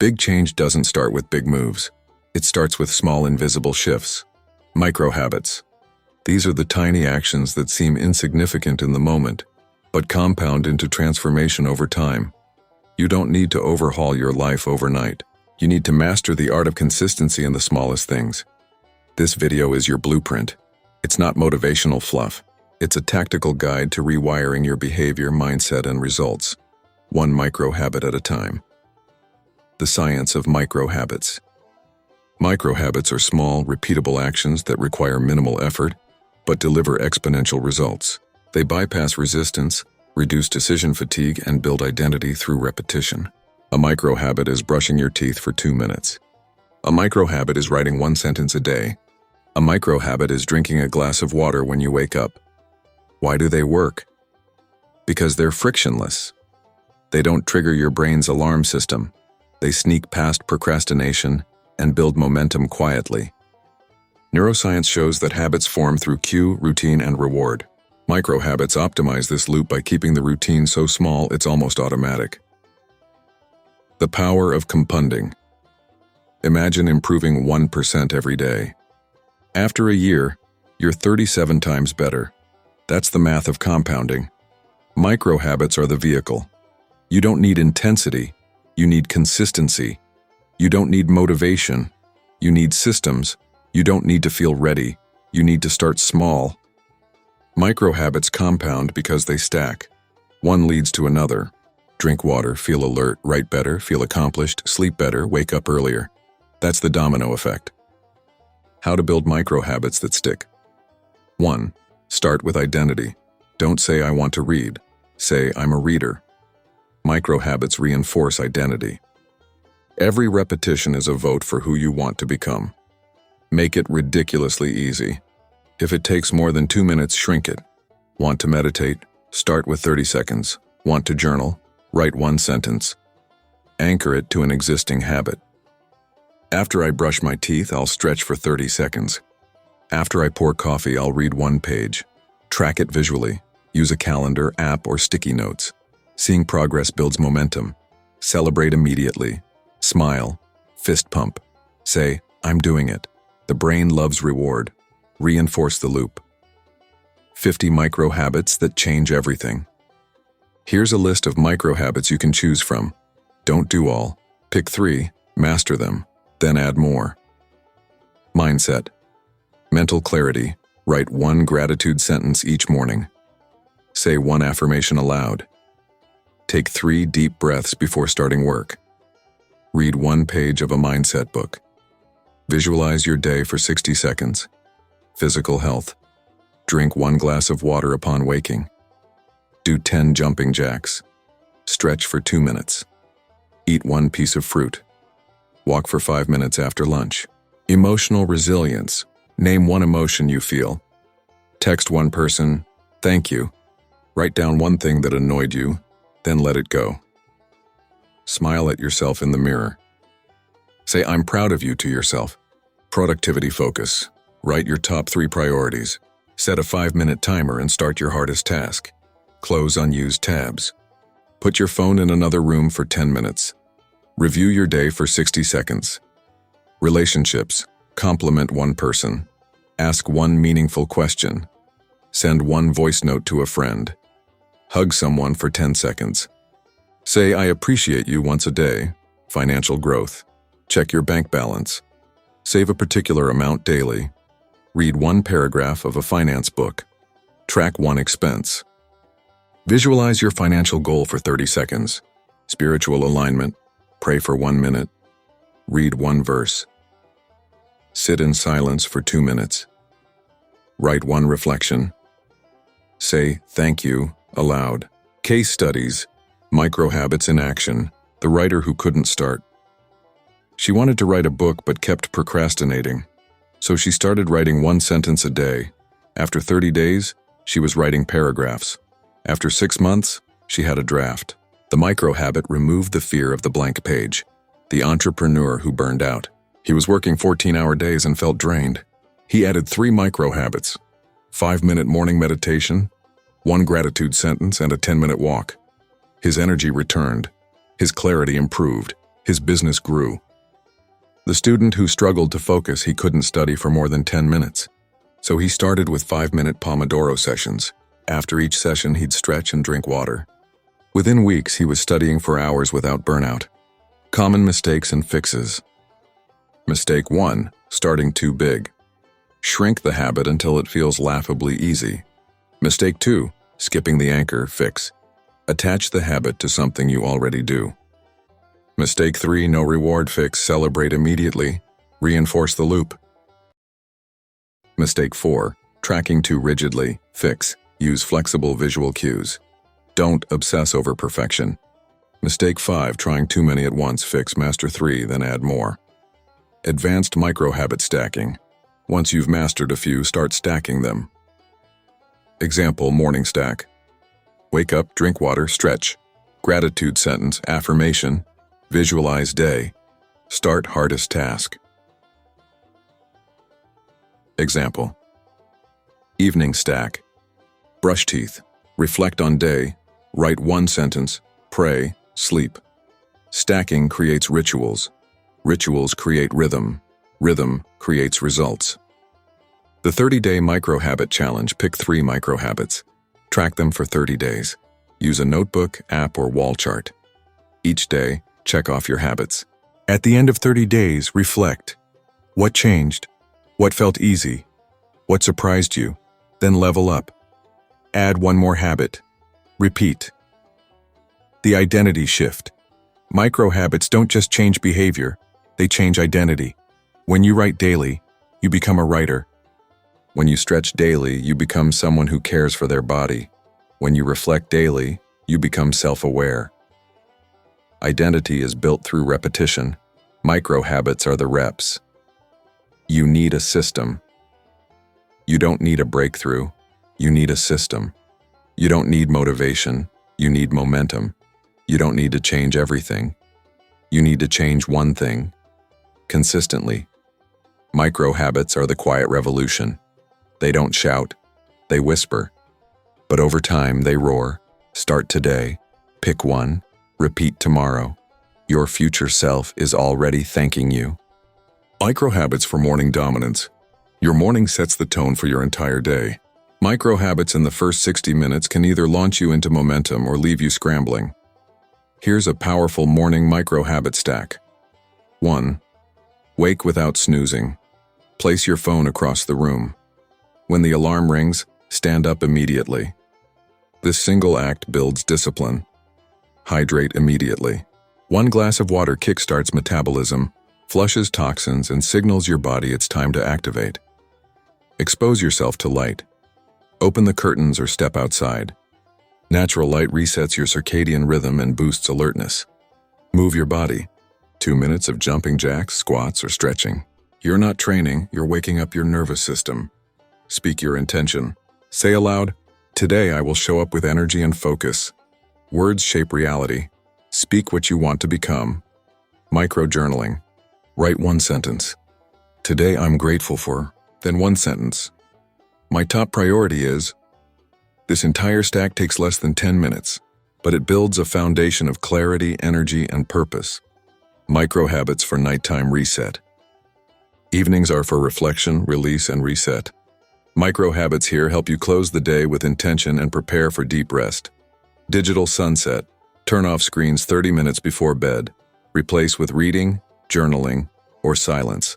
Big change doesn't start with big moves. It starts with small invisible shifts. Micro habits. These are the tiny actions that seem insignificant in the moment, but compound into transformation over time. You don't need to overhaul your life overnight. You need to master the art of consistency in the smallest things. This video is your blueprint. It's not motivational fluff. It's a tactical guide to rewiring your behavior, mindset, and results, one micro habit at a time. The science of micro habits. Micro habits are small, repeatable actions that require minimal effort, but deliver exponential results. They bypass resistance, reduce decision fatigue, and build identity through repetition. A micro habit is brushing your teeth for 2 minutes. A micro habit is writing 1 sentence a day. A micro habit is drinking a glass of water when you wake up. Why do they work? Because they're frictionless. They don't trigger your brain's alarm system. They sneak past procrastination and build momentum quietly. Neuroscience shows that habits form through cue, routine, and reward. Micro habits optimize this loop by keeping the routine so small it's almost automatic. The power of compounding. Imagine improving 1% every day. After a year, you're 37 times better. That's the math of compounding. Micro habits are the vehicle. You don't need intensity, you need consistency. You don't need motivation, you need systems. You don't need to feel ready, you need to start small. Micro habits compound because they stack. One leads to another. Drink water, feel alert, write better, feel accomplished, sleep better, wake up earlier. That's the domino effect. How to build micro habits that stick. 1. Start with identity. Don't say I want to read. Say I'm a reader. Micro habits reinforce identity. Every repetition is a vote for who you want to become. Make it ridiculously easy. If it takes more than 2 minutes, shrink it. Want to meditate? Start with 30 seconds. Want to journal? Write 1 sentence. Anchor it to an existing habit. After I brush my teeth, I'll stretch for 30 seconds. After I pour coffee, I'll read 1 page. Track it visually. Use a calendar, app, or sticky notes. Seeing progress builds momentum. Celebrate immediately. Smile. Fist pump. Say, I'm doing it. The brain loves reward. Reinforce the loop. 50 micro habits that change everything. Here's a list of micro habits you can choose from. Don't do all. Pick 3, master them, then add more. Mindset. Mental clarity. Write 1 gratitude sentence each morning. Say 1 affirmation aloud. Take 3 deep breaths before starting work. Read 1 page of a mindset book. Visualize your day for 60 seconds. Physical health. Drink 1 glass of water upon waking. Do 10 jumping jacks. Stretch for 2 minutes. Eat 1 piece of fruit. Walk for 5 minutes after lunch. Emotional resilience. Name 1 emotion you feel. Text 1 person, thank you. Write down 1 thing that annoyed you, then let it go. Smile at yourself in the mirror. Say, I'm proud of you to yourself. Productivity focus. Write your top 3 priorities. Set a 5-minute timer and start your hardest task. Close unused tabs. Put your phone in another room for 10 minutes. Review your day for 60 seconds. Relationships. Compliment 1 person. Ask 1 meaningful question. Send 1 voice note to a friend. Hug someone for 10 seconds. Say, I appreciate you once a day. Financial growth. Check your bank balance. Save a particular amount daily. Read 1 paragraph of a finance book. Track 1 expense. Visualize your financial goal for 30 seconds. Spiritual alignment. Pray for 1 minute. Read 1 verse. Sit in silence for 2 minutes. Write 1 reflection. Say, thank you, aloud. Case studies. Micro habits in action. The writer who couldn't start. She wanted to write a book but kept procrastinating. So she started writing 1 sentence a day. After 30 days, she was writing paragraphs. After 6 months, she had a draft. The micro habit removed the fear of the blank page. The entrepreneur who burned out. He was working 14-hour days and felt drained. He added 3 micro habits. 5-minute morning meditation, 1 gratitude sentence, and a 10-minute walk. His energy returned. His clarity improved. His business grew. The student who struggled to focus, he couldn't study for more than 10 minutes. So he started with 5-minute Pomodoro sessions. After each session, he'd stretch and drink water. Within weeks, he was studying for hours without burnout. Common mistakes and fixes. Mistake 1, starting too big. Shrink the habit until it feels laughably easy. Mistake 2, skipping the anchor, fix. Attach the habit to something you already do. Mistake 3, no reward, fix, celebrate immediately, reinforce the loop. Mistake 4, tracking too rigidly, fix, use flexible visual cues. Don't obsess over perfection. Mistake 5, trying too many at once, fix, master 3, then add more. Advanced micro-habit stacking. Once you've mastered a few, start stacking them. Example, morning stack. Wake up, drink water, stretch. Gratitude sentence, affirmation. Visualize day. Start hardest task. Example. Evening stack. Brush teeth. Reflect on day. Write 1 sentence. Pray. Sleep. Stacking creates rituals. Rituals create rhythm. Rhythm creates results. The 30-day micro-habit challenge. Pick 3 micro-habits. Track them for 30 days. Use a notebook, app, or wall chart. Each day, check off your habits. At the end of 30 days, reflect. What changed? What felt easy? What surprised you? Then level up. Add 1 more habit. Repeat. The identity shift. Micro-habits don't just change behavior, they change identity. When you write daily, you become a writer. When you stretch daily, you become someone who cares for their body. When you reflect daily, you become self-aware. Identity is built through repetition. Micro-habits are the reps. You need a system. You don't need a breakthrough. You need a system. You don't need motivation. You need momentum. You don't need to change everything. You need to change one thing. Consistently. Micro-habits are the quiet revolution. They don't shout. They whisper. But over time, they roar. Start today. Pick 1. Repeat tomorrow. Your future self is already thanking you. Micro-habits for morning dominance. Your morning sets the tone for your entire day. Micro-habits in the first 60 minutes can either launch you into momentum or leave you scrambling. Here's a powerful morning micro-habit stack. 1. Wake without snoozing. Place your phone across the room. When the alarm rings, stand up immediately. This single act builds discipline. Hydrate immediately. 1 glass of water kickstarts metabolism, flushes toxins, and signals your body it's time to activate. Expose yourself to light. Open the curtains or step outside. Natural light resets your circadian rhythm and boosts alertness. Move your body. 2 minutes of jumping jacks, squats, or stretching. You're not training, you're waking up your nervous system. Speak your intention. Say aloud, "Today I will show up with energy and focus." Words shape reality. Speak what you want to become. Micro-journaling. Write 1 sentence. Today I'm grateful for, then 1 sentence. My top priority is. This entire stack takes less than 10 minutes, but it builds a foundation of clarity, energy, and purpose. Micro-habits for nighttime reset. Evenings are for reflection, release, and reset. Micro-habits here help you close the day with intention and prepare for deep rest. Digital sunset. Turn off screens 30 minutes before bed. Replace with reading, journaling, or silence.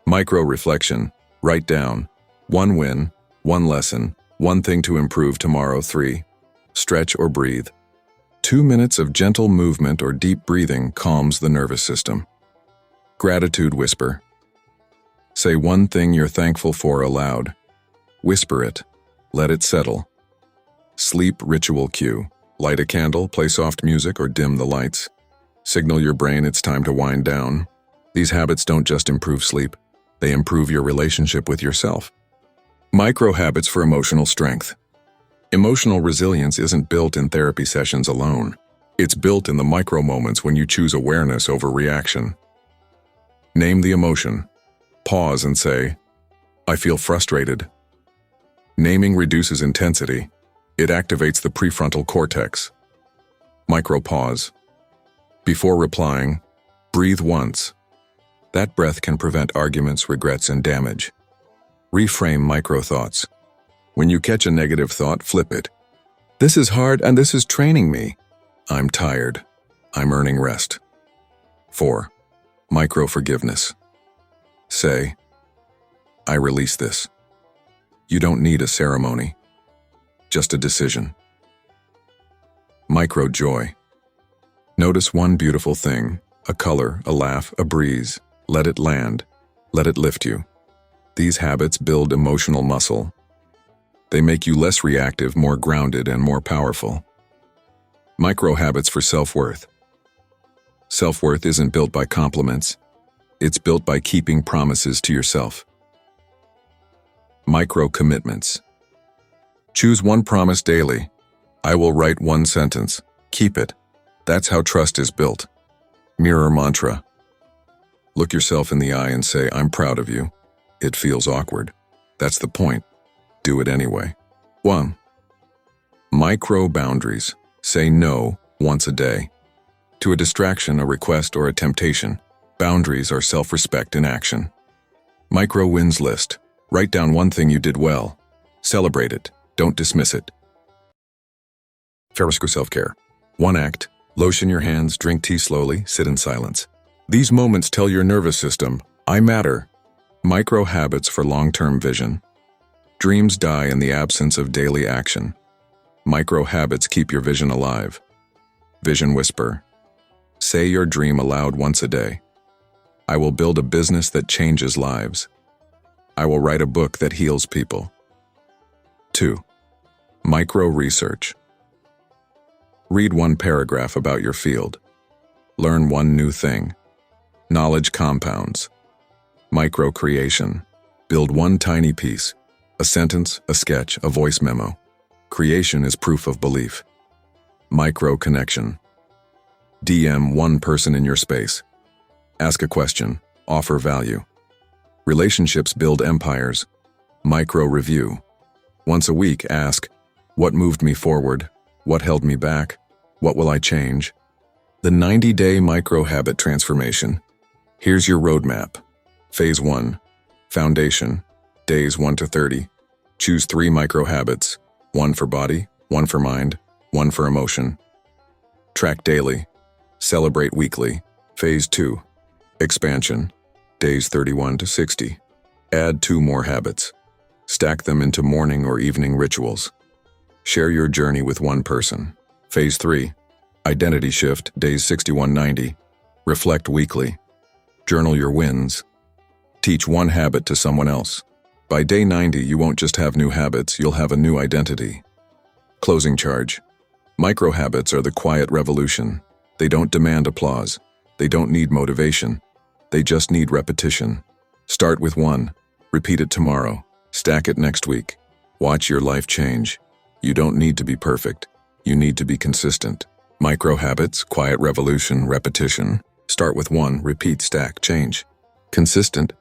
Micro-reflection. Write down 1 win, 1 lesson, 1 thing to improve tomorrow. 3. Stretch or breathe. 2 minutes of gentle movement or deep breathing calms the nervous system. Gratitude whisper. Say 1 thing you're thankful for aloud. Whisper it. Let it settle. Sleep ritual cue. Light a candle, play soft music, or dim the lights. Signal your brain it's time to wind down. These habits don't just improve sleep, they improve your relationship with yourself. Micro-habits for emotional strength. Emotional resilience isn't built in therapy sessions alone. It's built in the micro moments when you choose awareness over reaction. Name the emotion. Pause and say, "I feel frustrated." Naming reduces intensity. It activates the prefrontal cortex. Micro-pause. Before replying, breathe once. That breath can prevent arguments, regrets, and damage. Reframe micro-thoughts. When you catch a negative thought, flip it. This is hard and this is training me. I'm tired. I'm earning rest. 4. Micro-forgiveness. Say, I release this. You don't need a ceremony, just a decision. Micro-joy. Notice one beautiful thing, a color, a laugh, a breeze. Let it land. Let it lift you. These habits build emotional muscle. They make you less reactive, more grounded, and more powerful. Micro-habits for self-worth. Self-worth isn't built by compliments. It's built by keeping promises to yourself. Micro-commitments. Choose one promise daily. I will write one sentence. Keep it. That's how trust is built. Mirror mantra. Look yourself in the eye and say, I'm proud of you. It feels awkward. That's the point. Do it anyway. 1. Micro boundaries. Say no once a day. To a distraction, a request, or a temptation. Boundaries are self-respect in action. Micro wins list. Write down one thing you did well. Celebrate it. Don't dismiss it. Ferrisco self-care. 1 act. Lotion your hands, drink tea slowly, sit in silence. These moments tell your nervous system, I matter. Micro habits for long-term vision. Dreams die in the absence of daily action. Micro habits keep your vision alive. Vision whisper. Say your dream aloud once a day. I will build a business that changes lives. I will write a book that heals people. 2. Micro research. Read one paragraph about your field. Learn one new thing. Knowledge compounds. Micro creation. Build one tiny piece. A sentence, a sketch, a voice memo. Creation is proof of belief. Micro connection. DM one person in your space. Ask a question. Offer value. Relationships build empires. Micro review. Once a week, ask, what moved me forward? What held me back? What will I change? The 90-day micro habit transformation. Here's your roadmap. Phase 1. Foundation. Days 1 to 30. Choose 3 micro habits. 1 for body, 1 for mind, 1 for emotion. Track daily. Celebrate weekly. Phase 2. Expansion. Days 31 to 60. Add 2 more habits. Stack them into morning or evening rituals. Share your journey with one person. Phase 3. Identity shift, days 61-90. Reflect weekly. Journal your wins. Teach one habit to someone else. By day 90, you won't just have new habits, you'll have a new identity. Closing charge. Micro habits are the quiet revolution. They don't demand applause. They don't need motivation. They just need repetition. Start with 1. Repeat it tomorrow. Stack it next week. Watch your life change. You don't need to be perfect. You need to be consistent. Micro habits, quiet revolution, repetition. Start with 1, repeat, stack, change. Consistent,